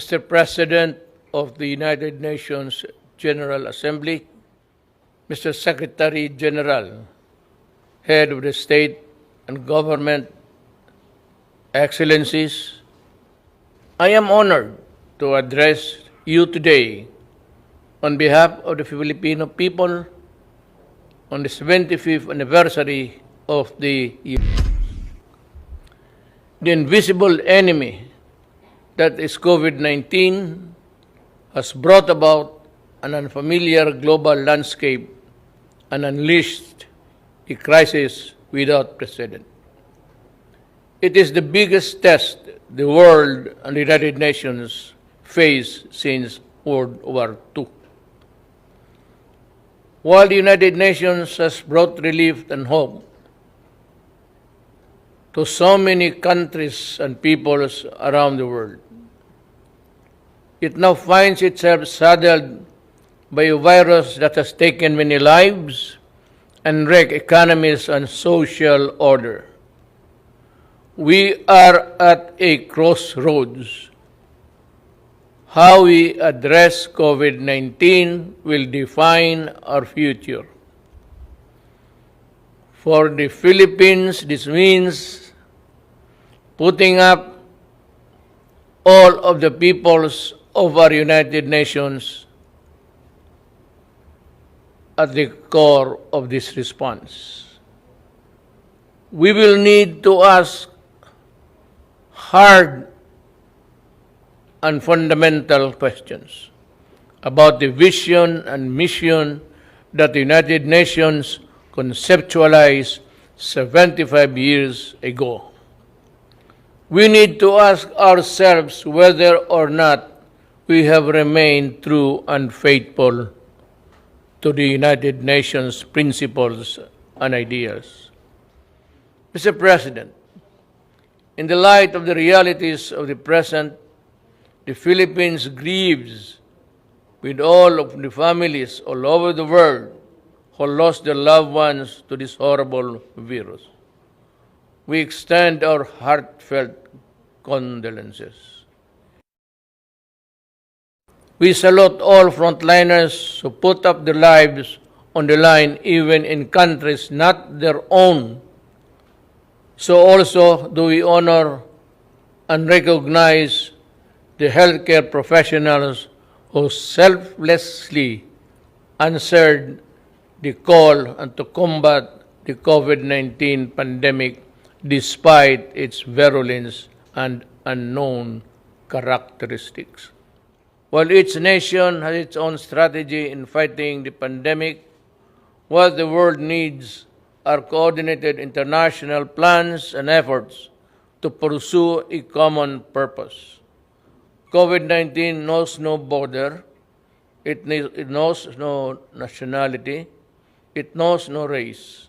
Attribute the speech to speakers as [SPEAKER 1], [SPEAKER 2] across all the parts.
[SPEAKER 1] Mr. President of the United Nations General Assembly, Mr. Secretary General, Head of the State and Government, Excellencies, I am honored to address you today on behalf of the Filipino people on the 75th anniversary of the year. The invisible enemy that is COVID-19 has brought about an unfamiliar global landscape and unleashed a crisis without precedent. It is the biggest test the world and the United Nations face since World War II. While the United Nations has brought relief and hope to so many countries and peoples around the world, it now finds itself saddled by a virus that has taken many lives and wrecked economies and social order. We are at a crossroads. How we address COVID-19 will define our future. For the Philippines, this means putting up all of the peoples of our United Nations at the core of this response. We will need to ask hard and fundamental questions about the vision and mission that the United Nations conceptualized 75 years ago. We need to ask ourselves whether or not we have remained true and faithful to the United Nations principles and ideals. Mr. President, in the light of the realities of the present, the Philippines grieves with all of the families all over the world who lost their loved ones to this horrible virus. We extend our heartfelt condolences. We salute all frontliners who put up their lives on the line even in countries not their own. So also do we honor and recognize the healthcare professionals who selflessly answered the call and to combat the COVID-19 pandemic despite its virulence and unknown characteristics. While each nation has its own strategy in fighting the pandemic, what the world needs are coordinated international plans and efforts to pursue a common purpose. COVID-19 knows no border, it knows no nationality, it knows no race,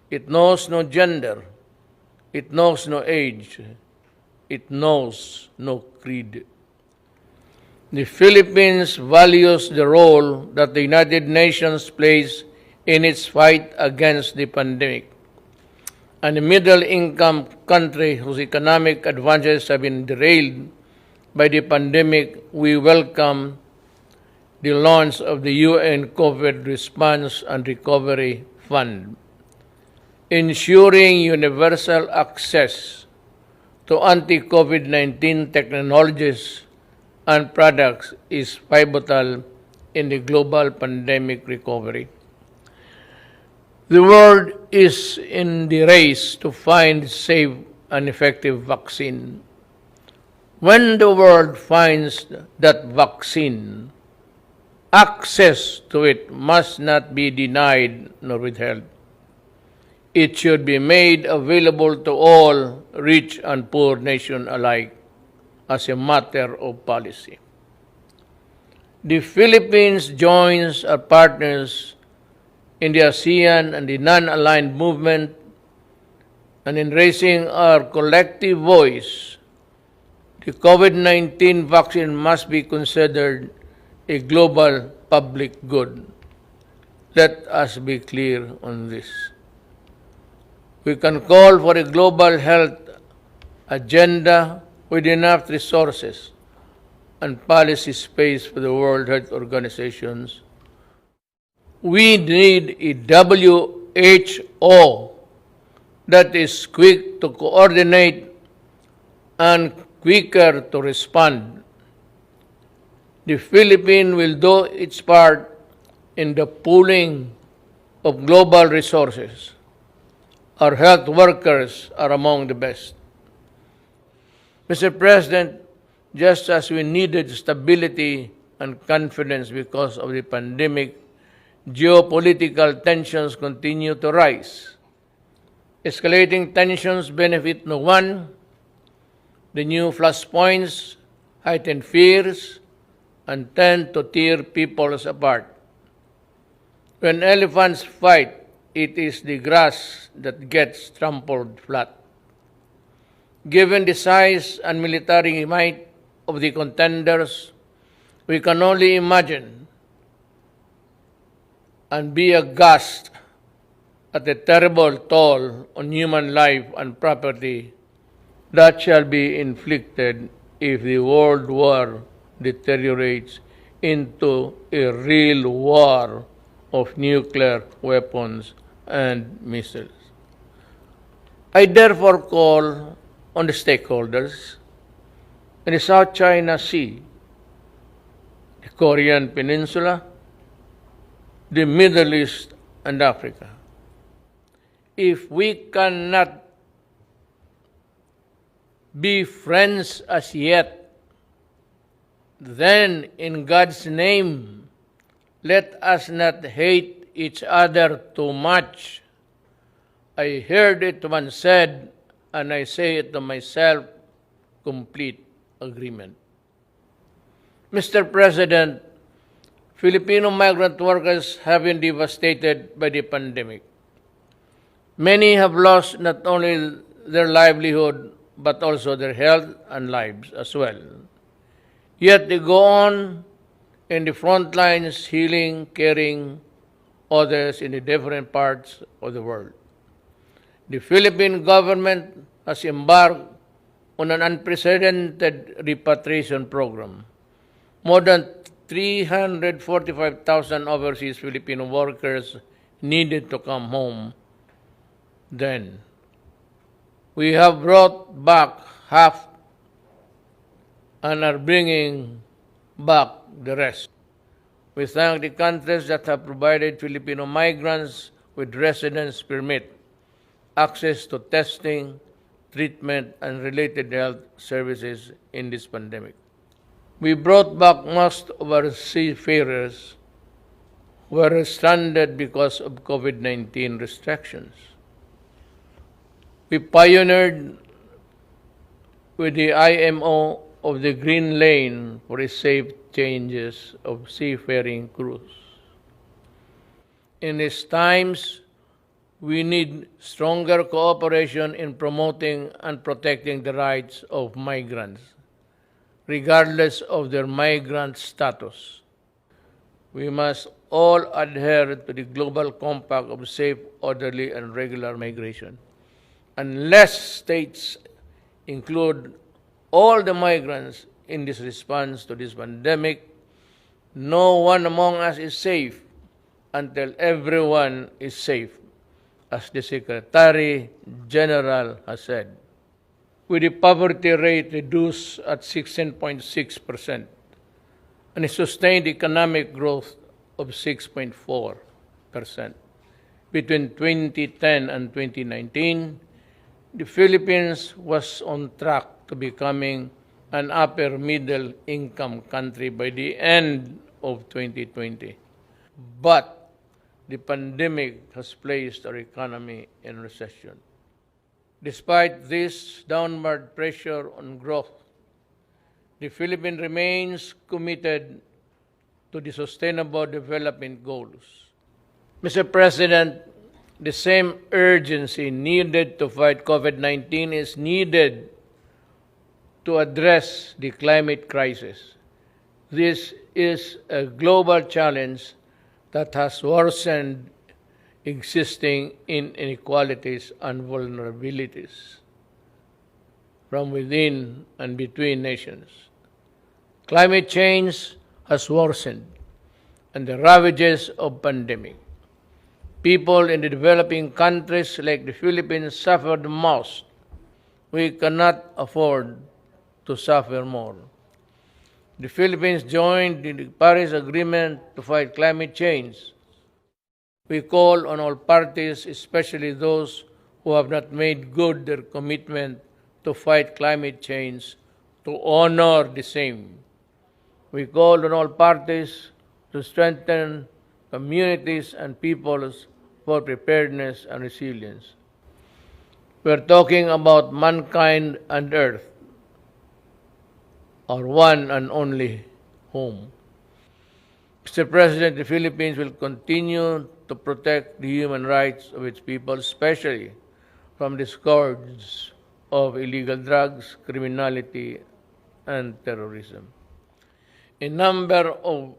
[SPEAKER 1] it knows no gender, it knows no age, it knows no creed. The Philippines values the role that the United Nations plays in its fight against the pandemic. And a middle-income country whose economic advantages have been derailed by the pandemic, we welcome the launch of the UN COVID Response and Recovery Fund. Ensuring universal access to anti-COVID-19 technologies and products is pivotal in the global pandemic recovery. The world is in the race to find safe and effective vaccine. When the world finds that vaccine, access to it must not be denied nor withheld. It should be made available to all rich and poor nations alike as a matter of policy. The Philippines joins our partners in the ASEAN and the non-aligned movement, and in raising our collective voice, the COVID-19 vaccine must be considered a global public good. Let us be clear on this. We can call for a global health agenda with enough resources, and policy space for the World Health Organizations, we need a WHO that is quick to coordinate and quicker to respond. The Philippines will do its part in the pooling of global resources. Our health workers are among the best. Mr. President, just as we needed stability and confidence because of the pandemic, geopolitical tensions continue to rise. Escalating tensions benefit no one. The new flashpoints heighten fears and tend to tear peoples apart. When elephants fight, it is the grass that gets trampled flat. Given the size and military might of the contenders, we can only imagine and be aghast at the terrible toll on human life and property that shall be inflicted if the world war deteriorates into a real war of nuclear weapons and missiles. I therefore call on the stakeholders in the South China Sea, the Korean Peninsula, the Middle East, and Africa. If we cannot be friends as yet, then in God's name, let us not hate each other too much. I heard it once said, and I say it to myself, complete agreement. Mr. President, Filipino migrant workers have been devastated by the pandemic. Many have lost not only their livelihood, but also their health and lives as well. Yet they go on in the front lines, healing, caring others in the different parts of the world. The Philippine government has embarked on an unprecedented repatriation program. More than 345,000 overseas Filipino workers needed to come home then. We have brought back half and are bringing back the rest. We thank the countries that have provided Filipino migrants with residence permit, access to testing, treatment, and related health services in this pandemic. We brought back most of our seafarers who were stranded because of COVID-19 restrictions. We pioneered with the IMO of the Green Lane for a safe changes of seafaring crews. In these times, we need stronger cooperation in promoting and protecting the rights of migrants, regardless of their migrant status. We must all adhere to the Global Compact of safe, orderly, and regular migration. Unless states include all the migrants in this response to this pandemic, no one among us is safe until everyone is safe, as the Secretary General has said. With the poverty rate reduced at 16.6% and a sustained economic growth of 6.4%. Between 2010 and 2019, the Philippines was on track to becoming an upper middle income country by the end of 2020. But the pandemic has placed our economy in recession. Despite this downward pressure on growth, the Philippines remains committed to the Sustainable Development Goals. Mr. President, the same urgency needed to fight COVID-19 is needed to address the climate crisis. This is a global challenge that has worsened existing inequalities and vulnerabilities from within and between nations. Climate change has worsened, and the ravages of pandemic. People in the developing countries like the Philippines suffer the most. We cannot afford to suffer more. The Philippines joined the Paris Agreement to fight climate change. We call on all parties, especially those who have not made good their commitment to fight climate change, to honor the same. We call on all parties to strengthen communities and peoples for preparedness and resilience. We're talking about mankind and Earth, our one and only home. Mr. President, the Philippines will continue to protect the human rights of its people, especially from the scourge of illegal drugs, criminality, and terrorism. A number of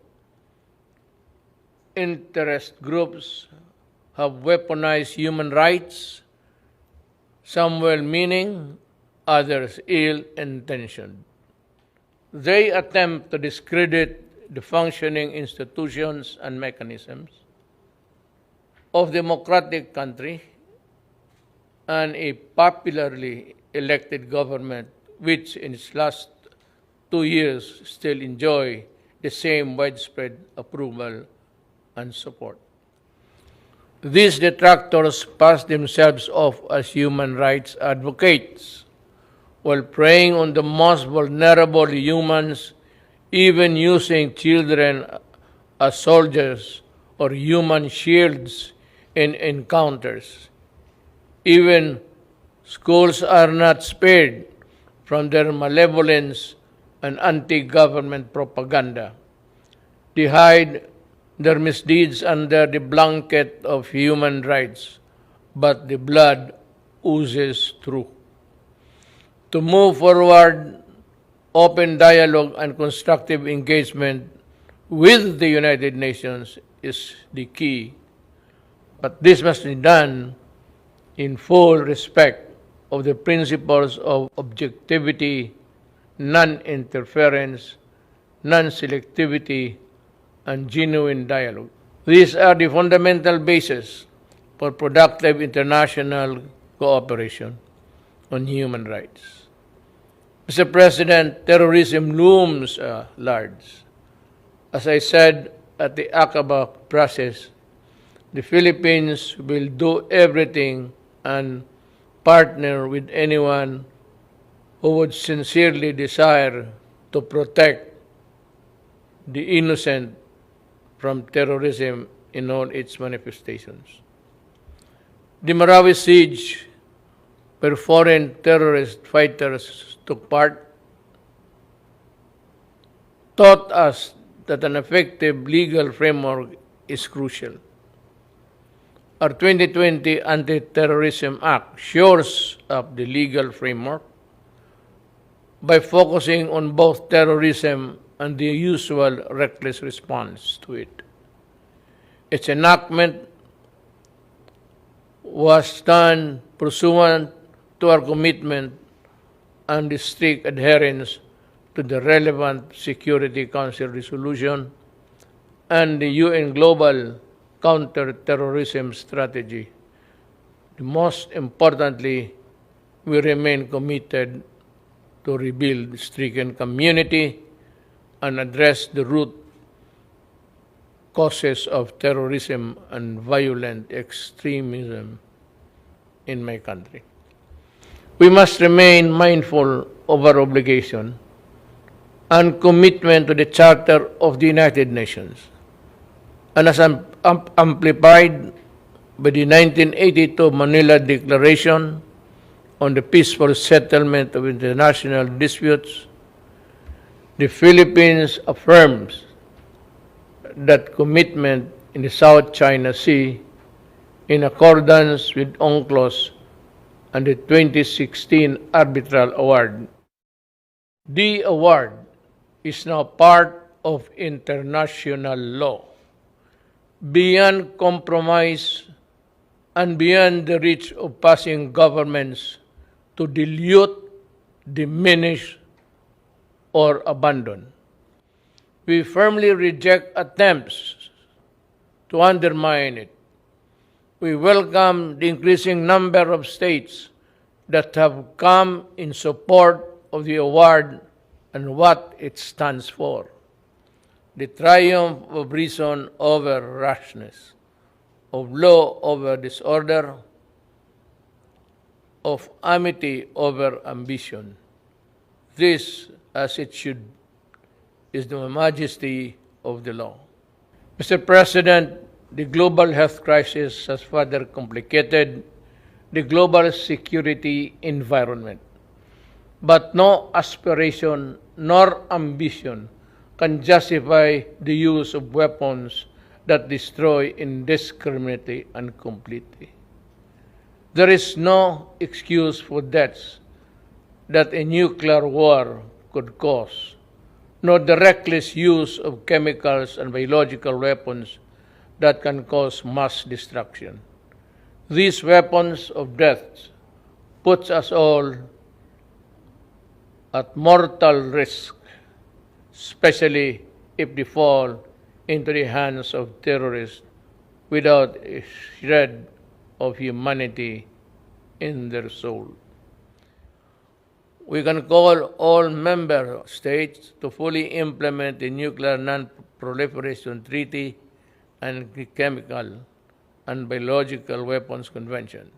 [SPEAKER 1] interest groups have weaponized human rights, some well-meaning, others ill-intentioned. They attempt to discredit the functioning institutions and mechanisms of democratic country and a popularly elected government which in its last 2 years still enjoy the same widespread approval and support. These detractors pass themselves off as human rights advocates while preying on the most vulnerable humans, even using children as soldiers or human shields in encounters. Even schools are not spared from their malevolence and anti-government propaganda. They hide their misdeeds under the blanket of human rights, but the blood oozes through. To move forward, open dialogue and constructive engagement with the United Nations is the key. But this must be done in full respect of the principles of objectivity, non-interference, non-selectivity, and genuine dialogue. These are the fundamental basis for productive international cooperation on human rights. Mr. President, terrorism looms large. As I said at the Aqaba process, the Philippines will do everything and partner with anyone who would sincerely desire to protect the innocent from terrorism in all its manifestations. The Marawi siege, where foreign terrorist fighters took part, taught us that an effective legal framework is crucial. Our 2020 Anti-Terrorism Act shores up the legal framework by focusing on both terrorism and the usual reckless response to it. Its enactment was done pursuant to our commitment and the strict adherence to the relevant Security Council resolution and the UN Global Counter-Terrorism Strategy. Most importantly, we remain committed to rebuild the stricken community and address the root causes of terrorism and violent extremism in my country. We must remain mindful of our obligation and commitment to the Charter of the United Nations, and as amplified by the 1982 Manila Declaration on the peaceful settlement of international disputes, the Philippines affirms that commitment in the South China Sea in accordance with UNCLOS and the 2016 Arbitral Award. The award is now part of international law, beyond compromise and beyond the reach of passing governments to dilute, diminish, or abandon. We firmly reject attempts to undermine it. We welcome the increasing number of states that have come in support of the award and what it stands for: the triumph of reason over rashness, of law over disorder, of amity over ambition. This, as it should, is the majesty of the law. Mr. President, the global health crisis has further complicated the global security environment. But no aspiration nor ambition can justify the use of weapons that destroy indiscriminately and completely. There is no excuse for deaths that a nuclear war could cause, nor the reckless use of chemicals and biological weapons that can cause mass destruction. These weapons of death puts us all at mortal risk, especially if they fall into the hands of terrorists without a shred of humanity in their soul. We can call all member states to fully implement the Nuclear Non-Proliferation Treaty and the Chemical and Biological Weapons Convention.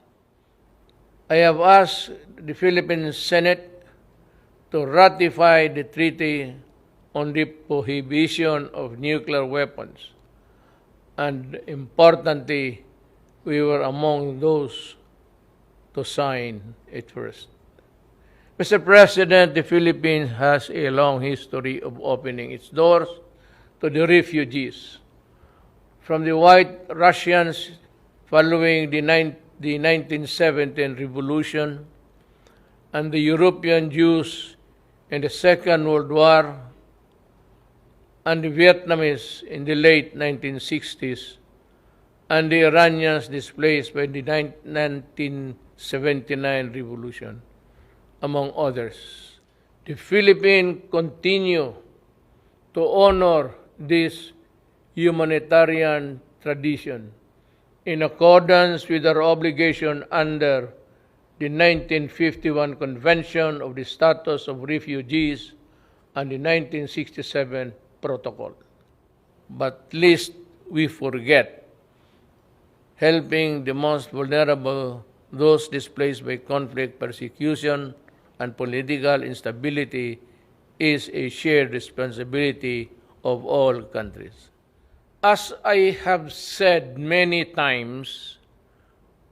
[SPEAKER 1] I have asked the Philippine Senate to ratify the Treaty on the Prohibition of Nuclear Weapons, and importantly, we were among those to sign it first. Mr. President, the Philippines has a long history of opening its doors to the refugees. From the White Russians following the 1917 Revolution and the European Jews in the Second World War and the Vietnamese in the late 1960s and the Iranians displaced by the 1979 Revolution, among others. The Philippines continue to honor this humanitarian tradition in accordance with our obligation under the 1951 Convention of the Status of Refugees and the 1967 Protocol. But lest we forget, helping the most vulnerable, those displaced by conflict, persecution, and political instability is a shared responsibility of all countries. As I have said many times,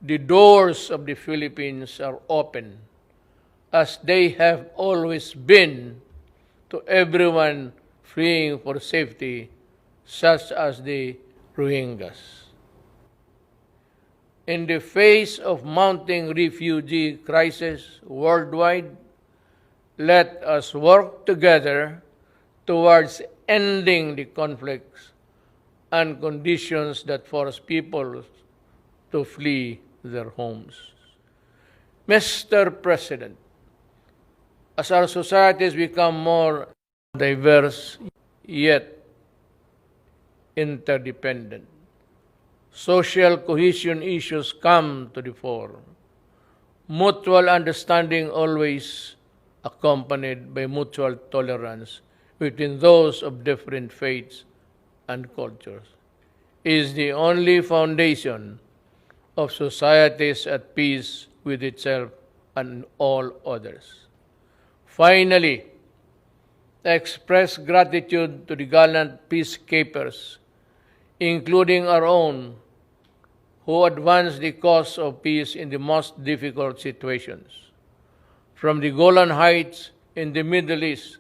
[SPEAKER 1] the doors of the Philippines are open, as they have always been, to everyone fleeing for safety, such as the Rohingyas. In the face of mounting refugee crisis worldwide, let us work together towards ending the conflicts and conditions that force people to flee their homes. Mr. President, as our societies become more diverse yet interdependent, social cohesion issues come to the fore. Mutual understanding always accompanied by mutual tolerance between those of different faiths and cultures is the only foundation of societies at peace with itself and all others. Finally, I express gratitude to the gallant peacekeepers, including our own, who advance the cause of peace in the most difficult situations. From the Golan Heights in the Middle East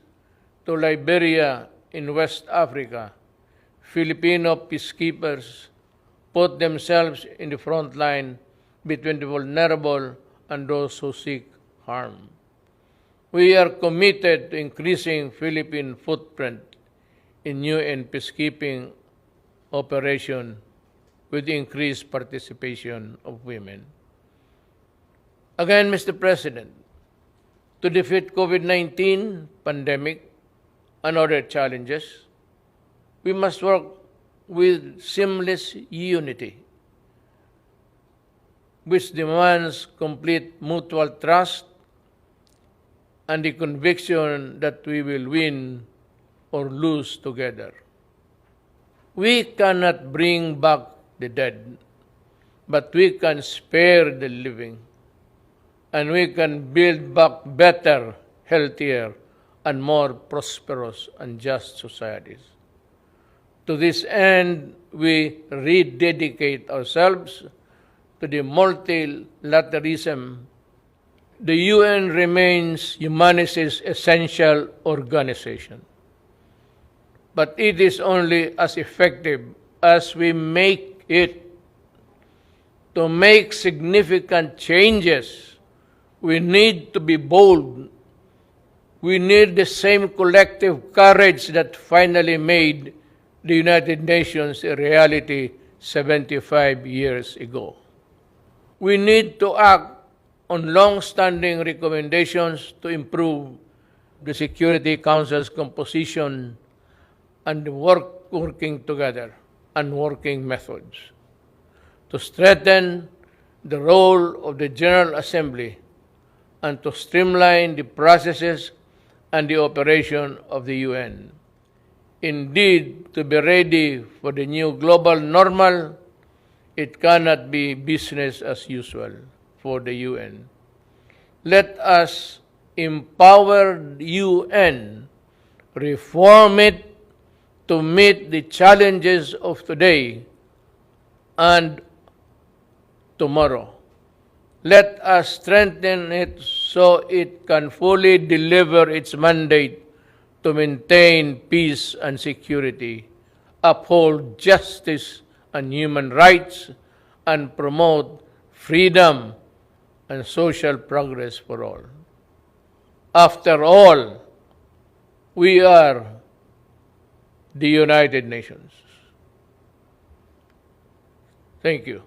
[SPEAKER 1] to Liberia in West Africa, Filipino peacekeepers put themselves in the front line between the vulnerable and those who seek harm. We are committed to increasing Philippine footprint in UN peacekeeping operation with increased participation of women. Again, Mr. President, to defeat COVID-19 pandemic and other challenges, we must work with seamless unity, which demands complete mutual trust and the conviction that we will win or lose together. We cannot bring back the dead, but we can spare the living, and we can build back better, healthier, and more prosperous and just societies. To this end, we rededicate ourselves to the multilateralism. The UN remains humanity's essential organization, but it is only as effective as we make it. To make significant changes, we need to be bold. We need the same collective courage that finally made the United Nations a reality 75 years ago. We need to act on long-standing recommendations to improve the Security Council's composition and working together and working methods, to strengthen the role of the General Assembly and to streamline the processes and the operation of the UN. Indeed, to be ready for the new global normal, it cannot be business as usual for the UN. Let us empower the UN, reform it to meet the challenges of today and tomorrow. Let us strengthen it so it can fully deliver its mandate to maintain peace and security, uphold justice and human rights, and promote freedom and social progress for all. After all, we are the United Nations. Thank you.